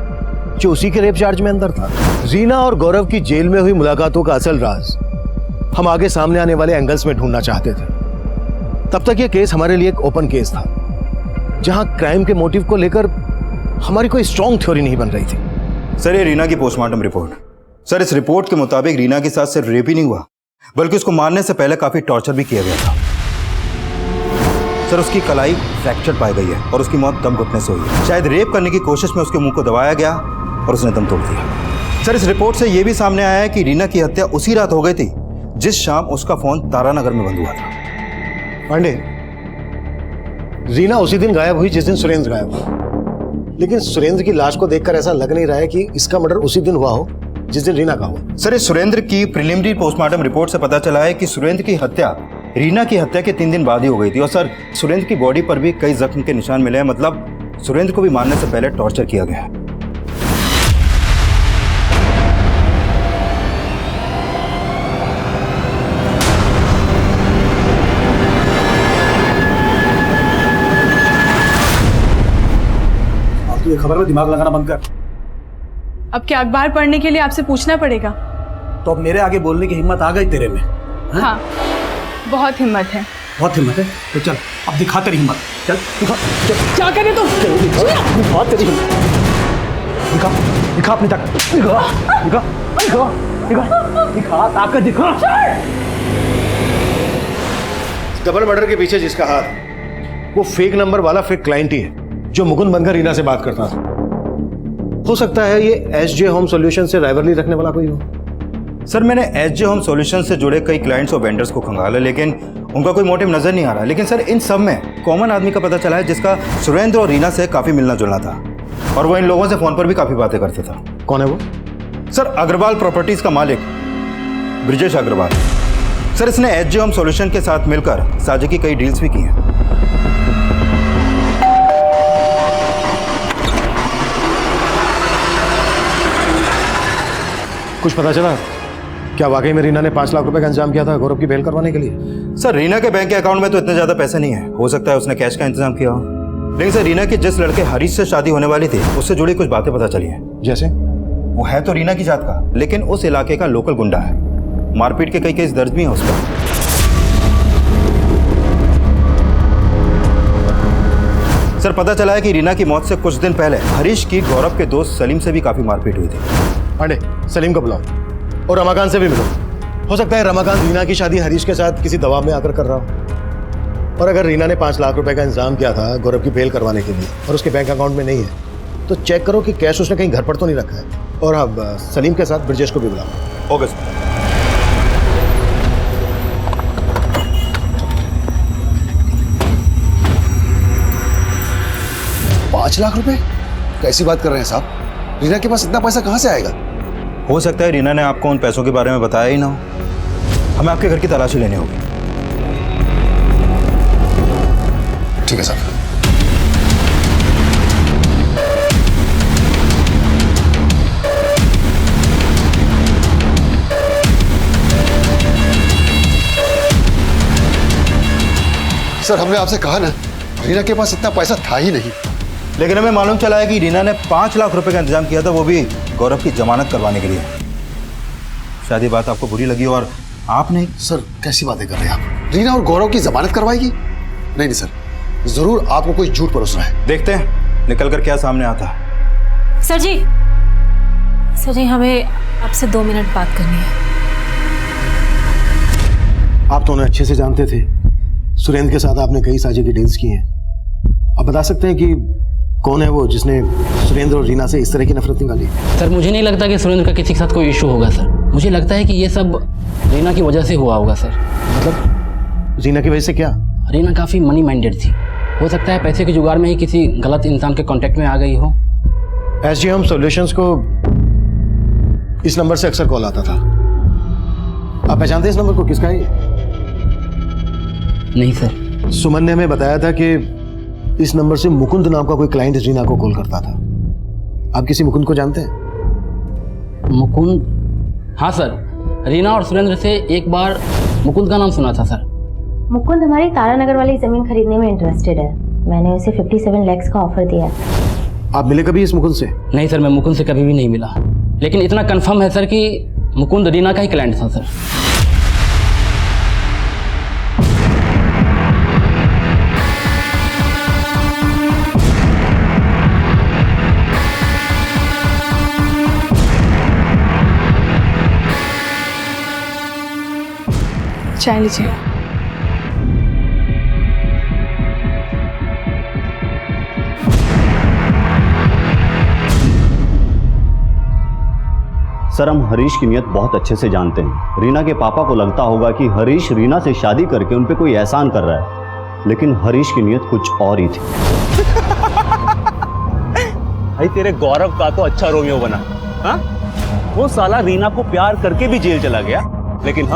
[SPEAKER 1] जो उसी के रेप चार्ज में अंदर था। रीना और गौरव की जेल में हुई मुलाकातों का असल राज हम आगे सामने आने वाले एंगल्स में ढूंढना चाहते थे। तब तक ये केस हमारे लिए एक ओपन केस था, जहां क्राइम के मोटिव को लेकर हमारी कोई स्ट्रॉन्ग थ्योरी नहीं बन रही थी।
[SPEAKER 2] सर, ये रीना की पोस्टमार्टम रिपोर्ट। सर, इस रिपोर्ट के मुताबिक रीना के साथ सिर्फ रेप ही नहीं हुआ, बल्कि उसको मारने से पहले काफी टॉर्चर भी किया गया था। सर, उसकी कलाई फ्रैक्चर पाई गई है और उसकी मौत दम घुटने से हुई है। शायद रेप करने की कोशिश में उसके मुंह को दबाया गया और उसने दम तोड़ दिया। सर, इस रिपोर्ट से यह भी सामने आया है कि रीना की हत्या उसी रात हो गई थी जिस शाम उसका फोन तारानगर में बंद हुआ था।
[SPEAKER 1] पांडे, रीना उसी दिन गायब हुई जिस दिन सुरेंद्र गायब हुआ, लेकिन सुरेंद्र की लाश को देखकर ऐसा लग नहीं रहा है कि इसका मर्डर उसी दिन हुआ हो जिस दिन रीना का हुआ।
[SPEAKER 2] सर, इस सुरेंद्र की प्रिलिमिनरी पोस्टमार्टम रिपोर्ट से पता चला है कि सुरेंद्र की हत्या रीना की हत्या के 3 दिन बाद ही हो गई थी। और सर, सुरेंद्र की बॉडी पर भी कई जख्म के निशान मिले हैं, मतलब सुरेंद्र को भी मारने से पहले टॉर्चर किया गया है।
[SPEAKER 12] तू ये खबर में दिमाग लगाना बंद कर।
[SPEAKER 16] अब क्या अखबार पढ़ने के लिए आपसे पूछना पड़ेगा?
[SPEAKER 12] तो अब मेरे आगे बोलने की हिम्मत आ गई तेरे में?
[SPEAKER 16] हाँ, बहुत हिम्मत है।
[SPEAKER 12] बहुत हिम्मत है? तो चल अब दिखा तेरी हिम्मत। चल दिखा।
[SPEAKER 16] क्या करे तुम?
[SPEAKER 12] दिखा तेरी हिम्मत। दिखा दिखा अपनी ताकत। दिखा दिखा दिखा दिखा दिखा ताकत दिखा।
[SPEAKER 1] डबल मर्डर के पीछे जिसका हाथ, वो फेक नंबर वाला फेक क्लाइंट ही है जो मुकुंद बनकर रीना से बात करता था। हो सकता है ये एसजे होम सॉल्यूशन से राइवलरी रखने वाला कोई हो।
[SPEAKER 2] सर, मैंने एसजे होम सॉल्यूशन से जुड़े कई क्लाइंट्स और वेंडर्स को खंगाला, लेकिन उनका कोई मोटिव नजर नहीं आ रहा। लेकिन सर, इन सब में कॉमन आदमी का पता चला है जिसका सुरेंद्र और रीना से काफी मिलना जुलना था, और वो इन लोगों से फोन पर भी काफी बातें करता था।
[SPEAKER 1] कौन है वो?
[SPEAKER 2] सर, अग्रवाल प्रॉपर्टीज का मालिक ब्रिजेश अग्रवाल। सर, इसने एसजे होम सॉल्यूशन के साथ मिलकर साझे की कई डील्स भी की हैं।
[SPEAKER 1] कुछ पता चला? क्या वाकई में रीना ने 5 लाख रुपए का इंतजाम किया था गौरव की बेल करवाने के लिए?
[SPEAKER 2] सर, रीना के बैंक के अकाउंट में तो इतने ज्यादा पैसे नहीं है, हो सकता है उसने कैश का इंतजाम किया हो। लेकिन सर, रीना की जिस लड़के हरीश से शादी होने वाली थी उससे जुड़ी कुछ बातें पता चली हैं।
[SPEAKER 1] जैसे?
[SPEAKER 2] वो है तो रीना की जात का, लेकिन उस इलाके का लोकल गुंडा है। मारपीट के कई केस दर्ज भी हैं उस पर। सर, पता चला है कि रीना की मौत से कुछ दिन पहले हरीश की गौरव के दोस्त सलीम से भी काफी मारपीट हुई थी।
[SPEAKER 1] पांडे, सलीम को बुलाओ और रमाकांत से भी मिलो। हो सकता है रमाकांत रीना की शादी हरीश के साथ किसी दबाव में आकर कर रहा हो, और अगर रीना ने 5 लाख रुपए का इंतजाम किया था गौरव की बेल करवाने के लिए और उसके बैंक अकाउंट में नहीं है, तो चेक करो कि कैश उसने कहीं घर पर तो नहीं रखा है। और अब सलीम के साथ ब्रजेश को भी बुलाओ।
[SPEAKER 2] Okay sir.
[SPEAKER 3] 5 लाख रुपए? कैसी बात कर रहे हैं साहब? रीना के पास इतना पैसा कहाँ से आएगा?
[SPEAKER 2] हो सकता है रीना ने आपको उन पैसों के बारे में बताया ही ना हो। हमें आपके घर की तलाशी लेनी होगी।
[SPEAKER 3] ठीक है साहब। सर हमने आपसे कहा ना, रीना के पास इतना पैसा था ही नहीं।
[SPEAKER 2] लेकिन हमें मालूम चला है कि रीना ने 5 लाख रुपए का इंतजाम किया था, वो भी गौरव की जमानत करवाने के लिए। शायद ये बात आपको बुरी लगी और आपने।
[SPEAKER 3] सर कैसी बातें कर रहे हैं आप? रीना और गौरव की जमानत करवाएगी? नहीं नहीं सर, जरूर आपको कोई झूठ परोस रहा है।
[SPEAKER 2] देखते हैं निकल कर क्या सामने आता है।
[SPEAKER 6] सर जी हमें आपसे 2 मिनट बात करनी है।
[SPEAKER 1] आप तो उन्हें अच्छे से जानते थे। सुरेंद्र के साथ आपने कई साझे की डील्स की हैं। आप बता सकते हैं कि कौन है वो जिसने सुरेंद्र और रीना से इस तरह की नफरत निकाली?
[SPEAKER 17] सर मुझे नहीं लगता कि सुरेंद्र का किसी के साथ कोई इशू होगा सर। मुझे लगता है कि ये सब रीना की वजह से हुआ होगा सर।
[SPEAKER 1] मतलब रीना की वजह से क्या?
[SPEAKER 17] रीना काफ़ी मनी माइंडेड थी। हो सकता है पैसे के जुगाड़ में ही किसी गलत इंसान के कांटेक्ट में आ गई हो।
[SPEAKER 1] SGM सॉल्यूशंस को इस नंबर से अक्सर कॉल आता था। आप पहचानते हैं इस नंबर को? किसका है?
[SPEAKER 17] नहीं सर।
[SPEAKER 1] सुमन ने हमें बताया था कि इस नंबर से मुकुंद नाम का कोई क्लाइंट रीना को कॉल करता था। आप किसी मुकुंद को जानते हैं?
[SPEAKER 17] मुकुंद? हाँ सर, रीना और सुरेंद्र से एक बार मुकुंद का नाम सुना था सर।
[SPEAKER 8] मुकुंद हमारी तारानगर वाली जमीन खरीदने में इंटरेस्टेड है। मैंने उसे 57 लाख का ऑफर दिया।
[SPEAKER 1] आप मिले कभी इस मुकुंद से?
[SPEAKER 17] नहीं सर, मैं मुकुंद से कभी भी नहीं मिला। लेकिन इतना कंफर्म है सर कि मुकुंद रीना का ही क्लाइंट था सर।
[SPEAKER 16] चाय लीजिए।
[SPEAKER 18] सर हम हरीश की नियत बहुत अच्छे से जानते हैं। रीना के पापा को लगता होगा कि हरीश रीना से शादी करके उन पे कोई एहसान कर रहा है, लेकिन हरीश की नियत कुछ और ही थी।
[SPEAKER 10] भाई तेरे गौरव का तो अच्छा रोमियो बना। हाँ, वो साला रीना को प्यार करके भी जेल चला गया, लेकिन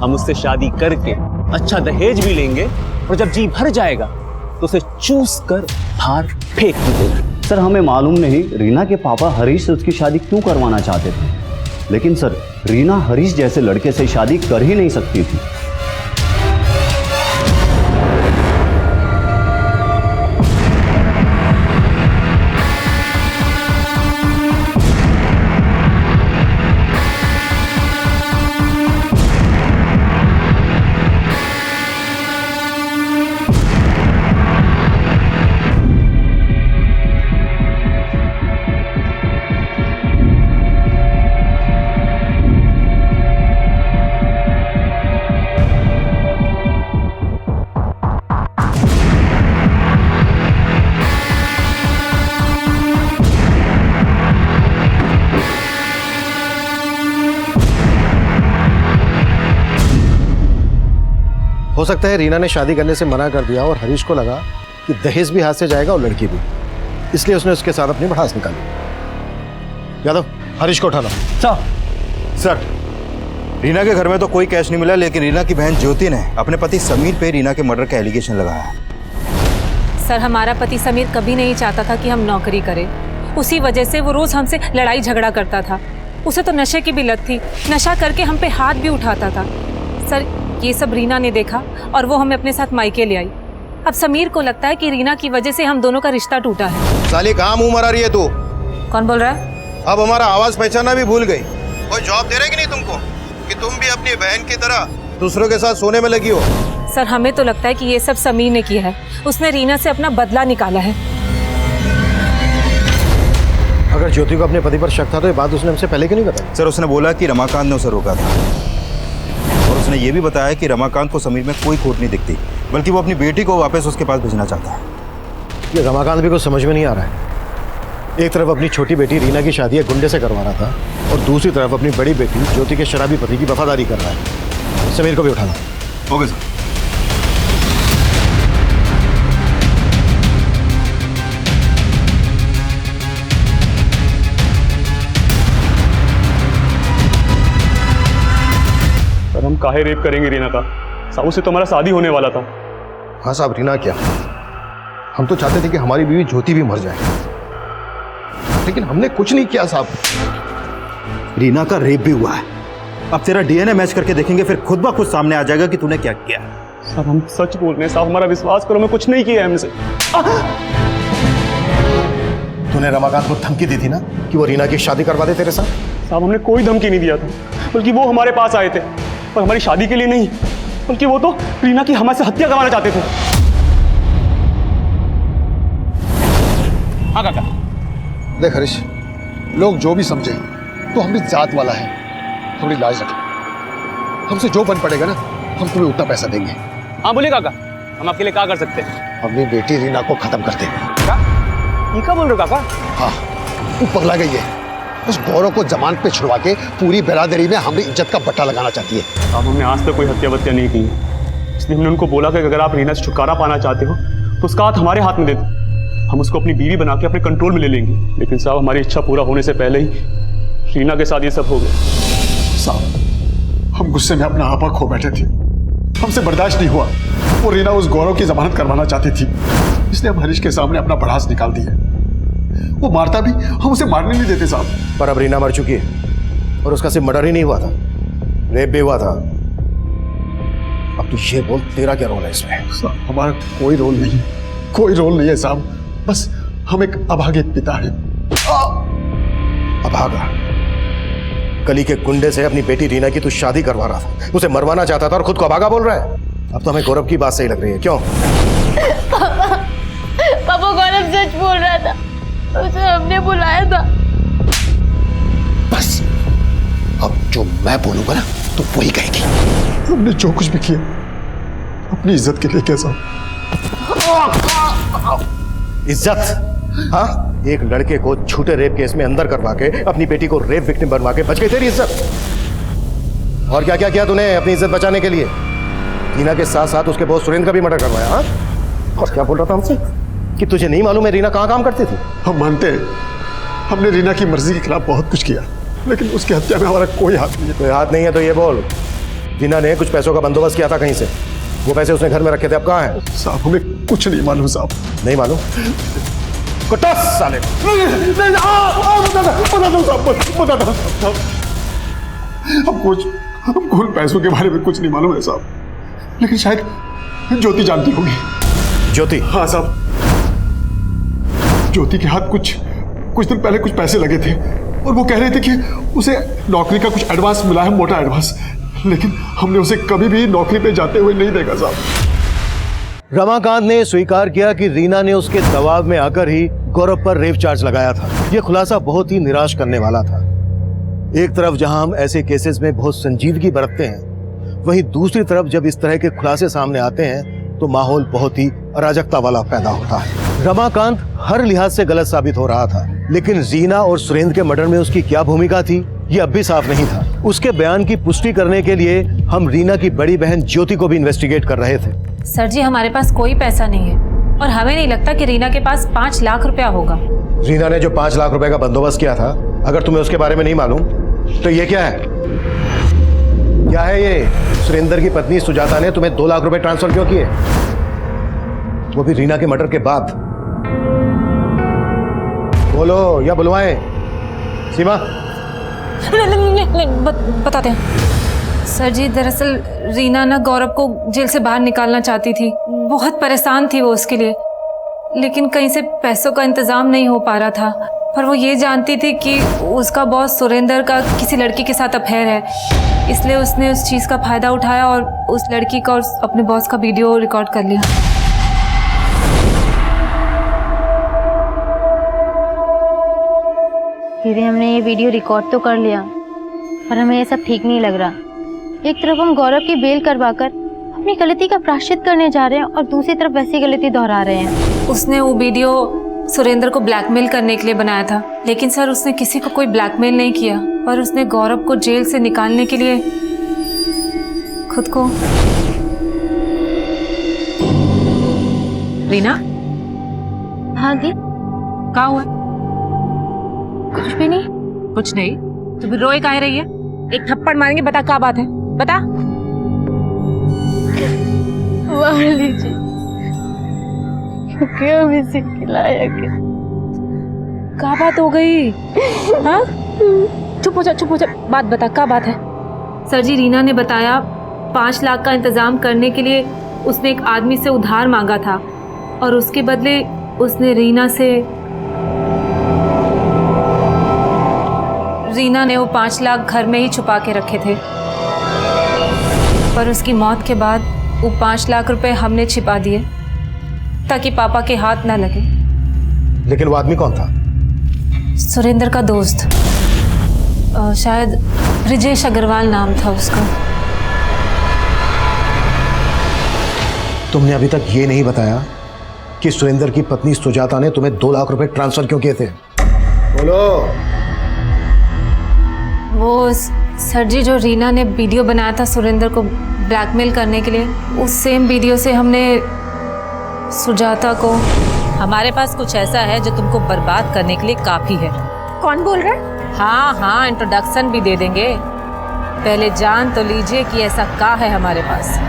[SPEAKER 10] हम उससे शादी करके अच्छा दहेज भी लेंगे और जब जी भर जाएगा तो उसे चूस कर बाहर फेंक भी देंगे।
[SPEAKER 18] सर हमें मालूम नहीं रीना के पापा हरीश से उसकी शादी क्यों करवाना चाहते थे, लेकिन सर रीना हरीश जैसे लड़के से शादी कर ही नहीं सकती थी।
[SPEAKER 1] हो सकता है रीना ने शादी करने से मना कर दिया और हरीश को लगा कि दहेज भी हाथ से जाएगा और लड़की भी, इसलिए उसने उसके साथ अपनी भड़ास निकाली। यादव, हरीश को उठा लो।
[SPEAKER 2] सर रीना के घर में तो कोई कैश नहीं मिला, लेकिन रीना की बहन ज्योति ने अपने पति समीर पे रीना के मर्डर का एलिगेशन लगाया है।
[SPEAKER 6] सर हमारा पति समीर कभी नहीं चाहता था कि हम नौकरी करें। उसी वजह से वो रोज हमसे लड़ाई झगड़ा करता था। उसे तो नशे की भी लत थी, नशा करके हम पे हाथ भी उठाता था। सर ये सब रीना ने देखा और वो हमें अपने साथ मायके ले आई। अब समीर को लगता है कि रीना की वजह से हम दोनों का रिश्ता टूटा है।
[SPEAKER 15] साली कहाँ मुंह मरा रही है तू?
[SPEAKER 6] कौन बोल रहा है?
[SPEAKER 15] अब हमारा आवाज पहचाना भी भूल गई। कोई जॉब दे रहे कि नहीं तुमको कि तुम भी अपनी बहन की तरह दूसरों के साथ सोने में लगी हो?
[SPEAKER 6] सर हमें तो लगता है कि ये सब समीर ने किया है। उसने रीना से अपना बदला निकाला है।
[SPEAKER 1] अगर ज्योति को अपने पति पर शक था तो ये बात उसने हमसे पहले क्यों नहीं बताई?
[SPEAKER 2] सर उसने बोला कि रमाकांत ने उसे रोका था और उसने ये भी बताया कि रमाकांत को समीर में कोई खोट नहीं दिखती, बल्कि वो अपनी बेटी को वापस उसके पास भेजना चाहता है।
[SPEAKER 1] ये रमाकांत भी कुछ समझ में नहीं आ रहा है। एक तरफ अपनी छोटी बेटी रीना की शादी एक गुंडे से करवा रहा था और दूसरी तरफ अपनी बड़ी बेटी ज्योति के शराबी पति की वफादारी कर रहा है। समीर को भी उठाना।
[SPEAKER 2] Okay sir.
[SPEAKER 10] काहे रेप करेंगे रीना का? साहब उससे तो हमारा शादी होने वाला था।
[SPEAKER 13] हाँ साहब, रीना क्या, हम तो चाहते थे कि हमारी बीवी ज्योति भी मर जाए, लेकिन हमने कुछ नहीं किया साहब।
[SPEAKER 2] रीना का रेप भी हुआ है। अब तेरा डीएनए मैच करके देखेंगे, फिर खुद ब खुद सामने आ जाएगा कि तूने क्या किया।
[SPEAKER 10] साहब हम सच बोल रहे हैं साहब, हमारा विश्वास करो, मैं कुछ नहीं किया है हमसे।
[SPEAKER 1] तूने रमाकांत को धमकी दी थी ना कि वो रीना की शादी करवा दे तेरे साथ?
[SPEAKER 10] साहब हमने कोई धमकी नहीं दिया था, बल्कि वो हमारे पास आए थे, पर हमारी शादी के लिए नहीं, बल्कि वो तो रीना की हमारे से हत्या करवाना चाहते थे।
[SPEAKER 3] हाँ काका। देख हरीश, लोग जो भी समझे तो हम भी जात वाला है, थोड़ी लाज रखें। हमसे जो बन पड़ेगा ना, हम तुम्हें उतना पैसा देंगे।
[SPEAKER 10] हाँ बोलिए काका, हम आपके लिए क्या कर सकते हैं?
[SPEAKER 3] अपनी बेटी रीना को खत्म कर देंगे।
[SPEAKER 10] क्या? ये क्या बोल रहे हो काका?
[SPEAKER 3] हाँ, वो पगला गई है। उस गौरव को जमानत पे छुड़वा के पूरी बिरादरी में हमारी इज्जत का बट्टा लगाना चाहती है।
[SPEAKER 10] अब हमने आज तक कोई हत्या वत्या नहीं की, इसलिए हमने उनको बोला कि अगर आप रीना से छुटकारा पाना चाहते हो तो उसका हाथ हमारे हाथ में दे दो, हम उसको अपनी बीवी बना के अपने कंट्रोल में ले लेंगे। लेकिन साहब हमारी इच्छा पूरा होने से पहले ही रीना के साथ ये सब हो गया।
[SPEAKER 3] साहब हम गुस्से में अपना आपा खो बैठे थे, हमसे बर्दाश्त नहीं हुआ। वो रीना उस गौरव की जमानत करवाना चाहती थी, इसलिए हम हरीश के सामने अपना भड़ास निकाल दिया। वो मारता भी, हम उसे मारने नहीं देते साहब।
[SPEAKER 1] पर अब रीना मर चुकी है और उसका सिर्फ मर्डर ही नहीं हुआ था, रेप भी हुआ था। अब तू ये बोल, तेरा क्या रोल है इसमें?
[SPEAKER 3] साहब हमारा कोई रोल नहीं, कोई रोल नहीं है साहब, बस हम एक अभागे पिता है।
[SPEAKER 1] अभागा? गली के गुंडे से अपनी बेटी रीना की तू शादी करवा रहा था, उसे मरवाना चाहता था और खुद को अभागा बोल रहा है। अब तो हमें गौरव की बात सही लग रही है, क्यों?
[SPEAKER 14] पापा गौरव सच बोल रहा था, उसे हमने बुलाया था।
[SPEAKER 3] बस अब जो मैं बोलूंगा ना तो वही कहेगी। हमने जो कुछ भी किया अपनी इज्जत के लिए। कैसा
[SPEAKER 1] इज्जत? हाँ, एक लड़के को झूठे रेप केस में अंदर करवा के अपनी बेटी को रेप विक्टिम बनवा के बच गई तेरी इज्जत। और क्या क्या किया तूने अपनी इज्जत बचाने के लिए? रीना के साथ साथ उसके बॉस सुरेंद्र का भी मर्डर करवाया। हाँ, और क्या बोल रहा था हमसे कि तुझे नहीं मालूम है रीना कहाँ काम करती थी?
[SPEAKER 3] हम मानते हैं हमने रीना की मर्जी के खिलाफ बहुत कुछ किया, लेकिन उसकी हत्या में हमारा कोई हाथ नहीं है।
[SPEAKER 1] कोई हाथ नहीं है तो ये बोल, रीना ने कुछ पैसों का बंदोबस्त किया था कहीं से, वो पैसे उसने घर में रखे थे, अब कहाँ है?
[SPEAKER 3] साहब हमें कुछ नहीं मालूम साहब।
[SPEAKER 1] नहीं मालूम? कुत्ता साले!
[SPEAKER 3] हमको उन पैसों के बारे में कुछ नहीं मालूम है साहब, लेकिन शायद ज्योति जानती होगी।
[SPEAKER 1] ज्योति?
[SPEAKER 3] हाँ साहब, ज्योति के हाथ कुछ दिन पहले कुछ पैसे लगे थे और वो कह रहे थे कि उसे नौकरी का कुछ एडवांस मिला है, मोटा एडवांस, लेकिन हमने उसे कभी भी नौकरी पे जाते हुए नहीं देखा साहब।
[SPEAKER 1] रमाकांत ने स्वीकार किया कि रीना ने उसके दबाव में आकर ही गौरव पर रेप चार्ज लगाया था। यह खुलासा बहुत ही निराश करने वाला था। एक तरफ जहां हम ऐसे केसेस में बहुत संजीदगी बरतते हैं, वहीं दूसरी तरफ जब इस तरह के खुलासे सामने आते हैं तो माहौल बहुत ही अराजकता वाला पैदा होता है। रमाकांत हर लिहाज से गलत साबित हो रहा था, लेकिन रीना और सुरेंद्र के मर्डर में उसकी क्या भूमिका थी ये अब भी साफ नहीं था। उसके बयान की पुष्टि करने के लिए हम रीना की बड़ी बहन ज्योति को भी इन्वेस्टिगेट कर रहे थे।
[SPEAKER 6] सर जी हमारे पास कोई पैसा नहीं है और हमें नहीं लगता कि रीना के पास 5 लाख रुपया होगा।
[SPEAKER 1] रीना ने जो 5 लाख रुपए का बंदोबस्त किया था, अगर तुम्हें उसके बारे में नहीं मालूम तो ये क्या है? क्या है ये? सुरेंद्र की पत्नी सुजाता ने तुम्हें 2 लाख रुपए ट्रांसफर क्यों किए, वो भी रीना के मर्डर के बाद? बोलो या बुलवाएं? सीमा
[SPEAKER 6] बताते हैं सर जी। दरअसल रीना ना गौरव को जेल से बाहर निकालना चाहती थी, बहुत परेशान थी वो उसके लिए, लेकिन कहीं से पैसों का इंतजाम नहीं हो पा रहा था। पर वो ये जानती थी कि उसका बॉस सुरेंद्र का किसी लड़की के साथ अफेयर है, इसलिए उसने उस चीज़ का फायदा उठाया और उस लड़की का और अपने बॉस का वीडियो रिकॉर्ड कर लिया।
[SPEAKER 8] दीदी हमने ये वीडियो रिकॉर्ड तो कर लिया, पर हमें ये सब ठीक नहीं लग रहा। एक तरफ हम गौरव की बेल करवाकर अपनी गलती का प्रायश्चित करने जा रहे हैं और दूसरी तरफ वैसी गलती दोहरा रहे हैं।
[SPEAKER 6] उसने वो वीडियो सुरेंद्र को ब्लैकमेल करने के लिए बनाया था, लेकिन सर उसने किसी को कोई ब्लैकमेल नहीं किया, पर उसने गौरव को जेल से निकालने के लिए खुद को। रीना?
[SPEAKER 8] हाँ दी।
[SPEAKER 6] क्या हुआ?
[SPEAKER 8] कुछ भी नहीं।
[SPEAKER 6] कुछ नहीं तो फिर रोए काहे रही है? एक थप्पड़ मारेंगे, बता क्या बात है, बता।
[SPEAKER 14] क्यों इसे खिलाया क्या?
[SPEAKER 6] क्या बात हो गई? हाँ? चुप हो जा, बात बता, क्या बात है? सर जी, रीना ने बताया 5 लाख का इंतजाम करने के लिए उसने एक आदमी से उधार मांगा था और उसके बदले उसने रीना ने वो 5 लाख घर में ही छुपा के रखे थे, पर उसकी मौत के बाद वो 5 लाख रुपए हमने छिपा दिए ताकि पापा के हाथ ना लगे।
[SPEAKER 1] लेकिन वो आदमी कौन था?
[SPEAKER 6] सुरेंद्र का दोस्त, शायद ब्रिजेश अग्रवाल नाम था उसका।
[SPEAKER 1] तुमने अभी तक ये नहीं बताया कि सुरेंद्र की पत्नी सुजाता ने तुम्हें 2 लाख रुपए ट्रांसफर क्यों किए थे? बोलो।
[SPEAKER 6] वो सर जी, जो रीना ने वीडियो बनाया था सुरेंद्र को ब्लैकमेल करने के लिए, उस सेम वीडियो से हमने सुजाता को।
[SPEAKER 19] हमारे पास कुछ ऐसा है जो तुमको बर्बाद करने के लिए काफी है।
[SPEAKER 6] कौन बोल रहा है?
[SPEAKER 19] हाँ, इंट्रोडक्शन भी दे देंगे। पहले जान तो लीजिए कि ऐसा क्या है हमारे पास।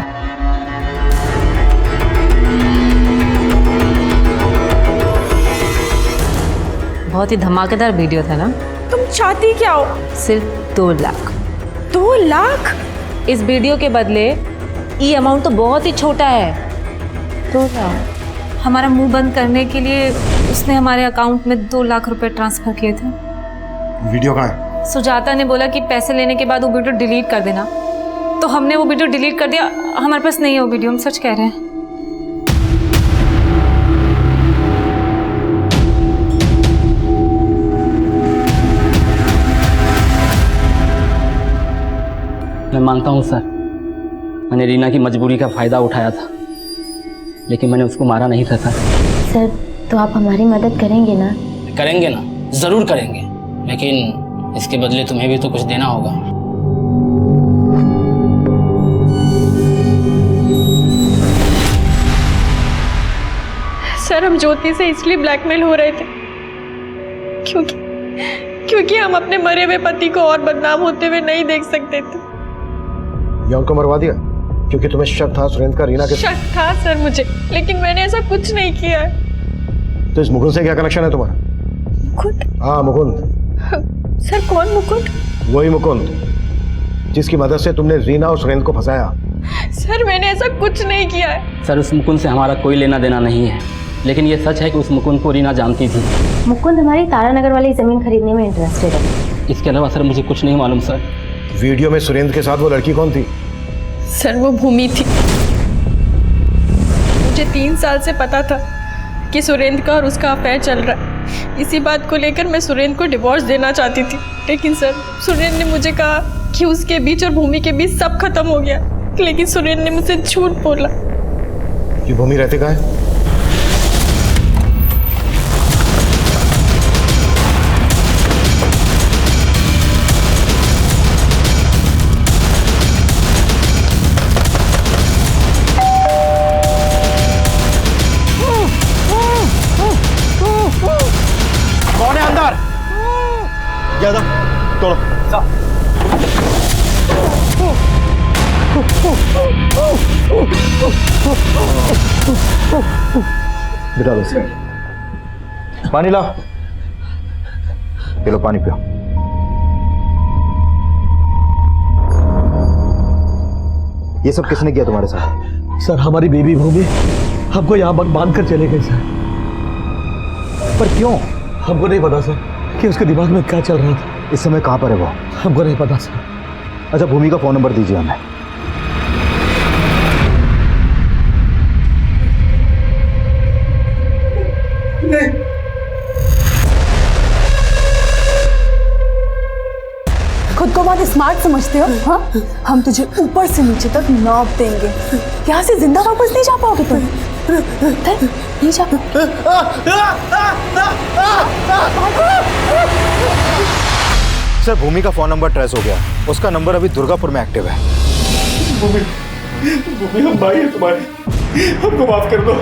[SPEAKER 19] बहुत ही धमाकेदार वीडियो था ना?
[SPEAKER 16] तुम चाहती क्या हो?
[SPEAKER 19] सिर्फ 2 लाख।
[SPEAKER 16] 2 लाख?
[SPEAKER 19] इस वीडियो के बदले ये अमाउंट तो बहुत ही छोटा है। 2 लाख।
[SPEAKER 6] हमारा मुंह बंद करने के लिए उसने हमारे अकाउंट में 2 लाख रुपए ट्रांसफर किए थे।
[SPEAKER 1] वीडियो कहाँ है?
[SPEAKER 6] सुजाता ने बोला कि पैसे लेने के बाद वो वीडियो डिलीट कर देना, तो हमने वो वीडियो डिलीट कर दिया। हमारे पास नहीं है वो वीडियो, हम सच कह रहे हैं।
[SPEAKER 17] मैं मानता हूँ सर, मैंने रीना की मजबूरी का फ़ायदा उठाया था, लेकिन मैंने उसको मारा नहीं था
[SPEAKER 14] सर। तो आप हमारी मदद करेंगे ना?
[SPEAKER 17] करेंगे ना, ज़रूर करेंगे, लेकिन इसके बदले तुम्हें भी तो कुछ देना होगा।
[SPEAKER 16] सर, हम ज्योति से इसलिए ब्लैकमेल हो रहे थे क्योंकि हम अपने मरे हुए पति को और बदनाम होते हुए नहीं देख सकते थे।
[SPEAKER 1] या उनको मरवा दिया क्योंकि तुम्हें शक था सुरेंद्र का रीना के?
[SPEAKER 16] शक था सर मुझे, लेकिन मैंने ऐसा कुछ नहीं किया है।
[SPEAKER 1] तो इस मुकुंद से क्या कनेक्शन है तुम्हारा?
[SPEAKER 16] मुकुंद?
[SPEAKER 1] हाँ, मुकुंद।
[SPEAKER 16] सर, कौन मुकुंद?
[SPEAKER 1] वही मुकुंद जिसकी मदद से तुमने रीना और सुरेंद्र को फंसाया।
[SPEAKER 16] सर, मैंने ऐसा कुछ नहीं किया है।
[SPEAKER 17] सर, उस मुकुंद से हमारा कोई लेना देना नहीं है, लेकिन ये सच है कि उस मुकुंद को रीना जानती थी।
[SPEAKER 14] मुकुंद हमारी तारानगर वाली जमीन खरीदने में इंटरेस्टेड है।
[SPEAKER 17] इसके अलावा सर मुझे कुछ नहीं मालूम सर।
[SPEAKER 1] वीडियो में सुरेंद्र के साथ वो लड़की कौन थी?
[SPEAKER 16] सर, वो भूमि थी। मुझे 3 साल से पता था कि सुरेंद्र का और उसका अफेयर चल रहा है। इसी बात को लेकर मैं सुरेंद्र को डिवोर्स देना चाहती थी, लेकिन सर, सुरेंद्र ने मुझे कहा कि उसके बीच और भूमि के बीच सब खत्म हो गया। लेकिन सुरेंद्र ने मुझसे झूठ बोला।
[SPEAKER 1] ये भूमि रहती कहाँ है?
[SPEAKER 12] कौन है अंदर?
[SPEAKER 1] ज्यादा तोड़ो।
[SPEAKER 2] बिठा दो इसे। पानी लाओ। ये लो, पानी पियो। ये सब किसने किया तुम्हारे साथ?
[SPEAKER 12] सर, हमारी बेबी भूमि हमको यहाँ बांध कर चले गए सर।
[SPEAKER 2] पर क्यों?
[SPEAKER 12] हमको नहीं पता सर कि उसके दिमाग में क्या चल रहा था।
[SPEAKER 2] इस समय कहाँ पर है वो?
[SPEAKER 12] हमको नहीं पता सर।
[SPEAKER 2] अच्छा, भूमि का फोन नंबर दीजिए हमें।
[SPEAKER 4] खुद को बहुत स्मार्ट समझते हो? हाँ, हम तुझे ऊपर से नीचे तक नौप देंगे। यहाँ से जिंदा वापस नहीं जा पाओगे तुम। नहीं जा
[SPEAKER 2] सर, भूमि का फोन नंबर ट्रेस हो गया। उसका नंबर अभी दुर्गापुर में एक्टिव है।
[SPEAKER 11] भूमि, हम भाई हैं तुम्हारे, हमको माफ कर दो।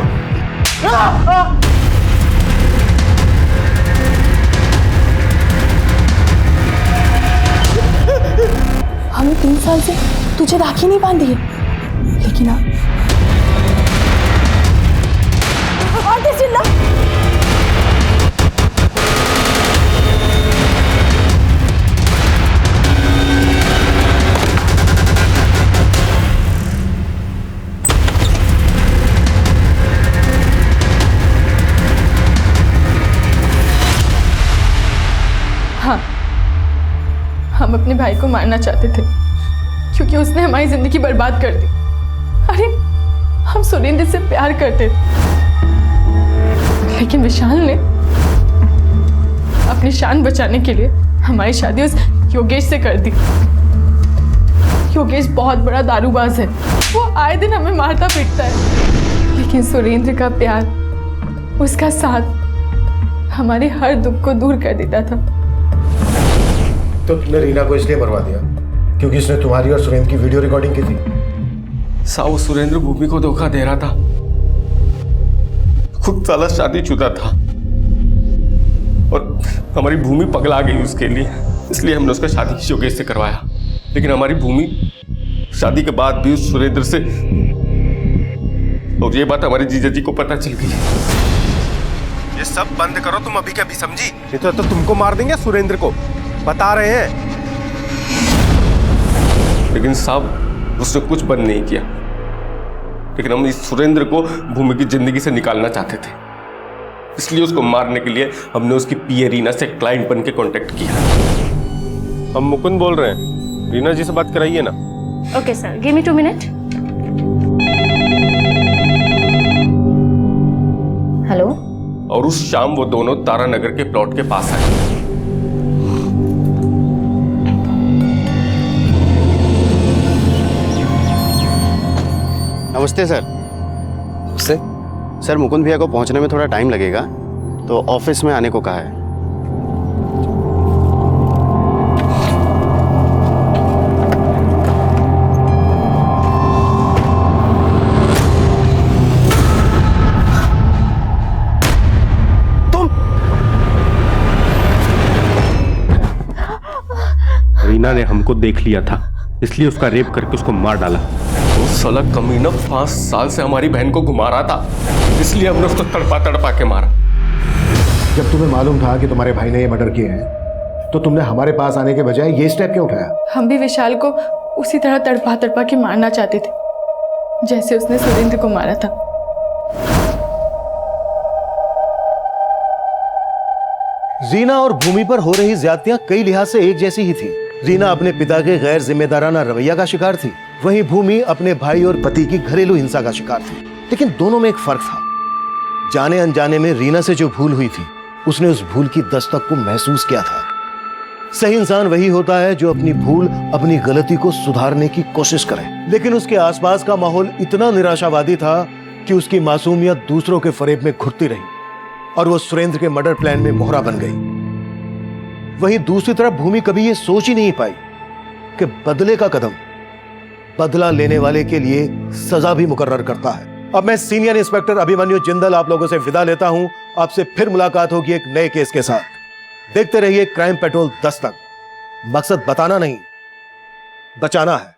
[SPEAKER 4] हमने 3 साल से तुझे राखी नहीं बांधी है, लेकिन अब और किसी
[SPEAKER 16] हम अपने भाई को मारना चाहते थे क्योंकि उसने हमारी जिंदगी बर्बाद कर दी। अरे हम सुरेंद्र से प्यार करते थे, लेकिन विशाल ने अपनी शान बचाने के लिए हमारी शादी उस योगेश से कर दी। योगेश बहुत बड़ा दारूबाज है, वो आए दिन हमें मारता पीटता है, लेकिन सुरेंद्र का प्यार, उसका साथ हमारे हर दुख को दूर कर देता था।
[SPEAKER 1] तो तुमने रीना को इसलिए मरवा दिया क्योंकि उसने तुम्हारी और सुरेंद्र की वीडियो रिकॉर्डिंग की थी?
[SPEAKER 11] साहब सुरेंद्र भूमि को धोखा दे रहा था, खुद साला शादीशुदा था और हमारी भूमि पगला गई उसके लिए, इसलिए हमने उसका शादी योगेश से करवाया। लेकिन हमारी भूमि शादी के बाद भी उस सुरेंद्र से, और ये बात हमारे जीजा जी को पता चल गई। ये सब बंद करो तुम अभी के अभी, समझी? नहीं तो तुमको मार देंगे सुरेंद्र को, बता रहे हैं। लेकिन साहब उसने कुछ बंद नहीं किया, लेकिन हम इस सुरेंद्र को भूमि की जिंदगी से निकालना चाहते थे, इसलिए उसको मारने के लिए हमने उसकी पीए रीना से क्लाइंट बन के कॉन्टेक्ट किया। हम मुकुंद बोल रहे हैं, रीना जी से बात कराइए ना।
[SPEAKER 7] Okay sir, give me 2 minute.
[SPEAKER 8] Hello.
[SPEAKER 11] और उस शाम वो दोनों तारानगर के प्लॉट के पास आए।
[SPEAKER 20] नमस्ते सर। सर मुकुंद भैया को पहुंचने में थोड़ा टाइम लगेगा, तो ऑफिस में आने को कहा है।
[SPEAKER 11] रीना ने हमको देख लिया था, इसलिए उसका रेप करके उसको मार डाला। वो साला कमीना 5 साल से हमारी बहन को घुमा रहा था, इसलिए हमने उसको तड़पा तड़पा के मारा।
[SPEAKER 1] जब तुम्हें मालूम था कि तुम्हारे भाई ने ये मर्डर किया है, तो तुमने हमारे पास आने के बजाय ये स्टेप क्यों उठाया?
[SPEAKER 16] हम भी विशाल को उसी तरह तड़पा तड़पा के मारना चाहते थे जैसे उसने सुरेंद्र को मारा था।
[SPEAKER 1] रीना और भूमि पर हो रही ज्यादतियां कई लिहाज से एक जैसी ही थी। रीना अपने पिता के गैर जिम्मेदाराना रवैया का शिकार थी, वहीं भूमि अपने भाई और पति की घरेलू हिंसा का शिकार थी। लेकिन दोनों में एक फर्क था। जाने अनजाने में रीना से जो भूल हुई थी, उसने उस भूल की दस्तक को महसूस किया था। सही इंसान वही होता है जो अपनी भूल, अपनी गलती को सुधारने की कोशिश करे। लेकिन उसके आसपास का माहौल इतना निराशावादी था कि उसकी मासूमियत दूसरों के फरेब में घुटती रही और वो सुरेंद्र के मर्डर प्लान में मोहरा बन गई। वहीं दूसरी तरफ भूमि कभी ये सोच ही नहीं पाई कि बदले का कदम बदला लेने वाले के लिए सजा भी मुकर्रर करता है। अब मैं सीनियर इंस्पेक्टर अभिमन्यु जिंदल आप लोगों से विदा लेता हूं। आपसे फिर मुलाकात होगी एक नए केस के साथ। देखते रहिए क्राइम पेट्रोल दस्तक। मकसद बताना नहीं, बचाना है।